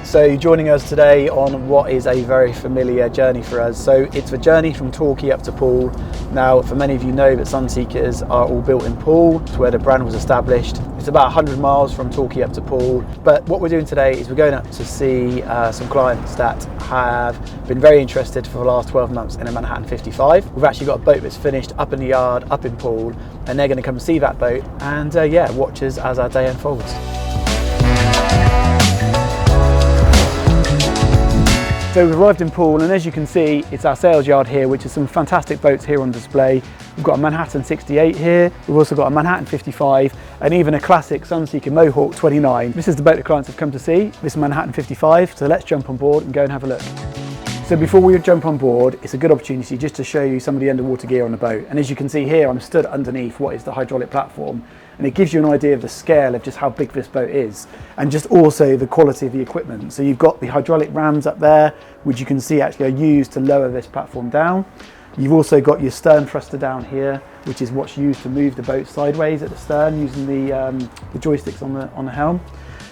So joining us today on what is a very familiar journey for us. So it's the journey from Torquay up to Poole. Now, for many of you know that Sunseekers are all built in Poole, it's where the brand was established. It's about 100 miles from Torquay up to Poole. But what we're doing today is we're going up to see some clients that have been very interested for the last 12 months in a Manhattan 55. We've actually got a boat that's finished up in the yard, up in Poole, and they're going to come see that boat and watch us as our day unfolds. So we've arrived in Poole, and as you can see, it's our sales yard here, which is some fantastic boats here on display. We've got a Manhattan 68 here, we've also got a Manhattan 55, and even a classic Sunseeker Mohawk 29. This is the boat the clients have come to see, this Manhattan 55, so let's jump on board and go and have a look. So before we jump on board, it's a good opportunity just to show you some of the underwater gear on the boat. And as you can see here, I'm stood underneath what is the hydraulic platform, and it gives you an idea of the scale of just how big this boat is, and just also the quality of the equipment. So you've got the hydraulic rams up there, which you can see actually are used to lower this platform down. You've also got your stern thruster down here, which is what's used to move the boat sideways at the stern using the joysticks on the helm.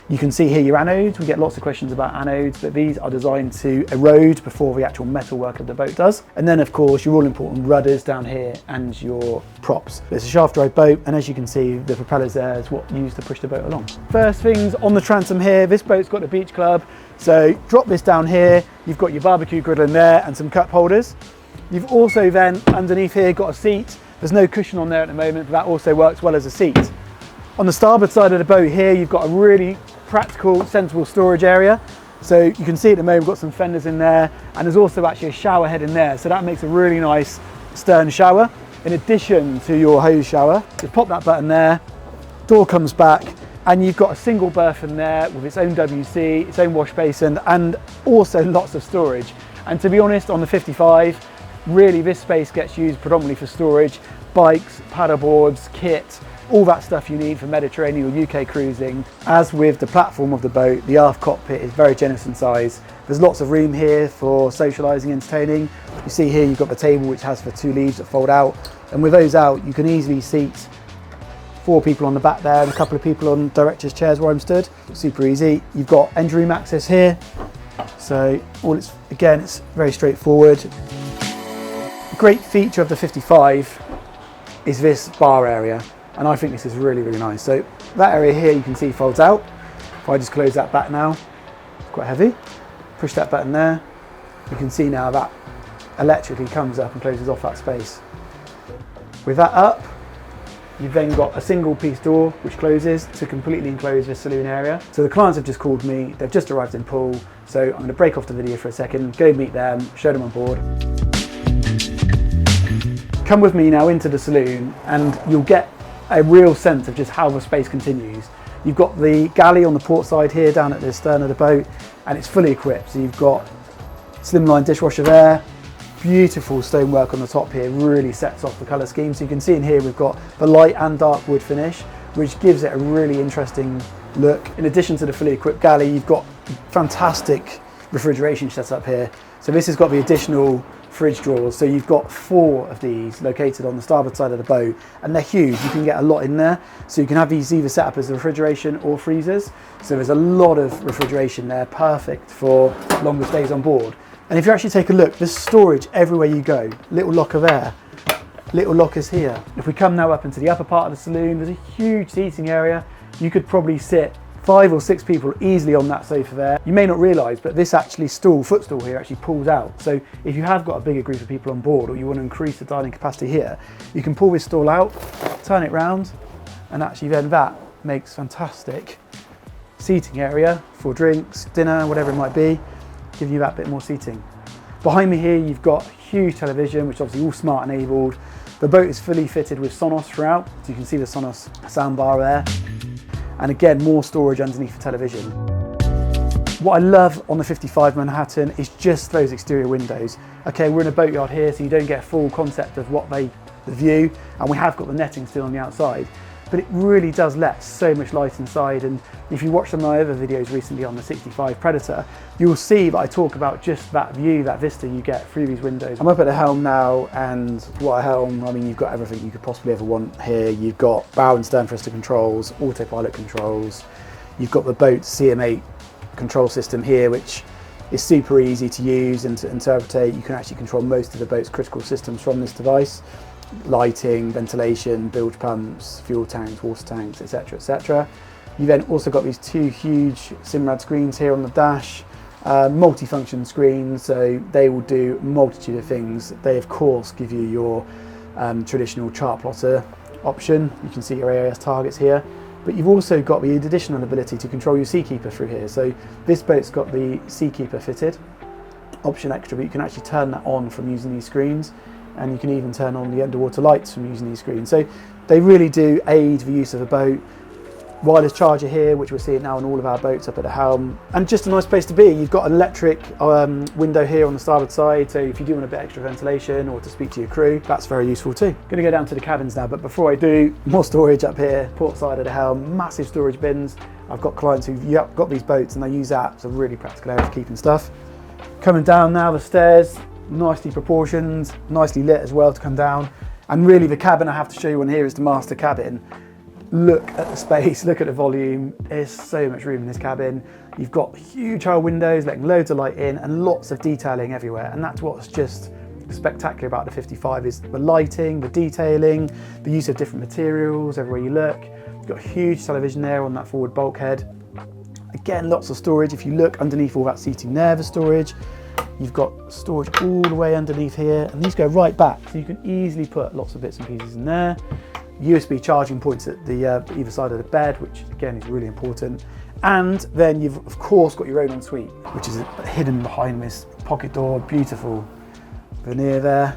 You can see here your anodes. We get lots of questions about anodes, but these are designed to erode before the actual metalwork of the boat does. And then of course your all important rudders down here and your props. It's a shaft drive boat, and as you can see, the propellers there is what used to push the boat along. First things on the transom here, this boat's got a beach club. So drop this down here, you've got your barbecue grill in there and some cup holders. You've also then underneath here got a seat. There's no cushion on there at the moment, but that also works well as a seat. On the starboard side of the boat here, you've got a really practical, sensible storage area. So you can see at the moment we've got some fenders in there, and there's also actually a shower head in there. So that makes a really nice stern shower. In addition to your hose shower, just pop that button there, door comes back, and you've got a single berth in there with its own WC, its own wash basin, and also lots of storage. And to be honest, on the 55, really this space gets used predominantly for storage, bikes, paddleboards, kit, all that stuff you need for Mediterranean or UK cruising. As with the platform of the boat, the aft cockpit is very generous in size. There's lots of room here for socialising, entertaining. You see here you've got the table which has the two leaves that fold out, and with those out you can easily seat 4 people on the back there and a couple of people on director's chairs where I'm stood. Super easy. You've got engine room access here, so it's very straightforward. A great feature of the 55 is this bar area, and I think this is really, really nice. So that area here you can see folds out. If I just close that back now, it's quite heavy. Push that button there. You can see now that electrically comes up and closes off that space. With that up, you've then got a single piece door which closes to completely enclose this saloon area. So the clients have just called me, they've just arrived in Poole, so I'm going to break off the video for a second, go meet them, show them on board. Come with me now into the saloon and you'll get a real sense of just how the space continues. You've got the galley on the port side here down at the stern of the boat, and it's fully equipped. So you've got slimline dishwasher there, beautiful stonework on the top here, really sets off the colour scheme. So you can see in here we've got the light and dark wood finish, which gives it a really interesting look. In addition to the fully equipped galley, you've got fantastic refrigeration set up here. So this has got the additional fridge drawers, so you've got 4 of these located on the starboard side of the boat, and they're huge. You can get a lot in there, so you can have these either set up as refrigeration or freezers. So there's a lot of refrigeration there, perfect for longer stays on board. And if you actually take a look, there's storage everywhere you go. Little locker there, little lockers here. If we come now up into the upper part of the saloon, there's a huge seating area. You could probably sit 5 or 6 people easily on that sofa there. You may not realise, but this actually footstool here actually pulls out. So if you have got a bigger group of people on board, or you want to increase the dining capacity here, you can pull this stool out, turn it round, and actually then that makes fantastic seating area for drinks, dinner, whatever it might be, giving you that bit more seating. Behind me here, you've got a huge television, which is obviously all smart enabled. The boat is fully fitted with Sonos throughout, so you can see the Sonos soundbar there. And again, more storage underneath the television. What I love on the 55 Manhattan is just those exterior windows. Okay, we're in a boatyard here, so you don't get a full concept of the view, and we have got the netting still on the outside, but it really does let so much light inside. And if you watch some of my other videos recently on the 65 Predator, you'll see that I talk about just that view, that vista you get through these windows. I'm up at the helm now, and what a helm, I mean, you've got everything you could possibly ever want here. You've got bow and stern thruster controls, autopilot controls, you've got the boat's CM8 control system here, which is super easy to use and to interpret. You can actually control most of the boat's critical systems from this device: lighting, ventilation, bilge pumps, fuel tanks, water tanks, etc, etc. You then also got these two huge Simrad screens here on the dash, multi-function screens, so they will do a multitude of things. They of course give you your traditional chart plotter option. You can see your AIS targets here, but you've also got the additional ability to control your Seakeeper through here. So this boat's got the Seakeeper fitted, option extra, but you can actually turn that on from using these screens, and you can even turn on the underwater lights from using these screens. So they really do aid the use of a boat. Wireless charger here, which we're seeing now on all of our boats up at the Helm, and just a nice place to be. You've got an electric window here on the starboard side, so if you do want a bit extra ventilation or to speak to your crew, that's very useful too. Going to go down to the cabins now, but before I do, more storage up here, port side of the Helm, massive storage bins. I've got clients who've got these boats and they use that. It's a really practical area for keeping stuff. Coming down now, the stairs, nicely proportioned, nicely lit as well to come down. And really the cabin I have to show you on here is the master cabin. Look at the space, look at the volume. There's so much room in this cabin. You've got huge hull windows letting loads of light in and lots of detailing everywhere. And that's what's just spectacular about the 55 is the lighting, the detailing, the use of different materials everywhere you look. You've got a huge television there on that forward bulkhead. Again, lots of storage. If you look underneath all that seating there, the storage, you've got storage all the way underneath here, and these go right back. So you can easily put lots of bits and pieces in there. USB charging points at the either side of the bed, which again is really important. And then you've of course got your own ensuite, which is hidden behind this pocket door. Beautiful veneer there.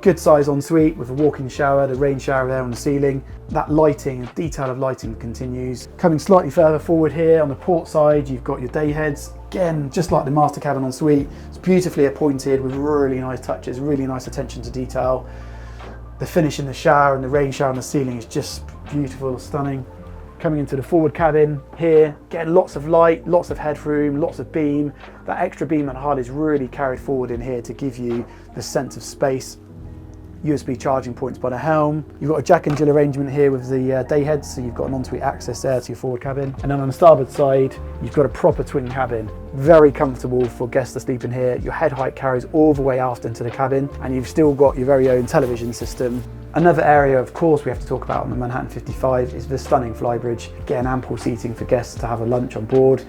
Good size ensuite with a walk-in shower, the rain shower there on the ceiling. That lighting, detail of lighting continues. Coming slightly further forward here on the port side, you've got your day heads. Again, just like the master cabin ensuite, it's beautifully appointed with really nice touches, really nice attention to detail. The finish in the shower and the rain shower on the ceiling is just beautiful, stunning. Coming into the forward cabin here, getting lots of light, lots of headroom, lots of beam. That extra beam and hull is really carried forward in here to give you the sense of space. USB charging points by the Helm. You've got a jack and jill arrangement here with the day heads, so you've got an ensuite access there to your forward cabin. And then on the starboard side, you've got a proper twin cabin. Very comfortable for guests to sleep in here. Your head height carries all the way aft into the cabin, and you've still got your very own television system. Another area, of course, we have to talk about on the Manhattan 55 is the stunning flybridge. Again, ample seating for guests to have a lunch on board.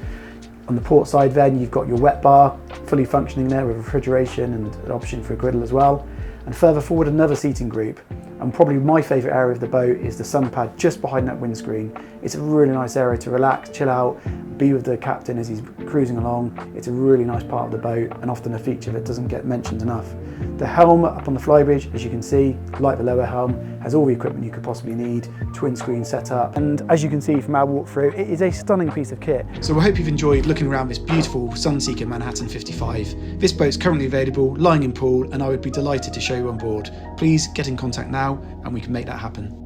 On the port side then, you've got your wet bar, fully functioning there with refrigeration and an option for a griddle as well. And further forward, another seating group. And probably my favourite area of the boat is the sun pad just behind that windscreen. It's a really nice area to relax, chill out, be with the captain as he's cruising along. It's a really nice part of the boat and often a feature that doesn't get mentioned enough. The Helm up on the flybridge, as you can see, like the lower Helm, has all the equipment you could possibly need, twin screen setup. And as you can see from our walkthrough, it is a stunning piece of kit. So I hope you've enjoyed looking around this beautiful Sunseeker Manhattan 55. This boat's currently available, lying in Poole, and I would be delighted to show you on board. Please get in contact now and we can make that happen.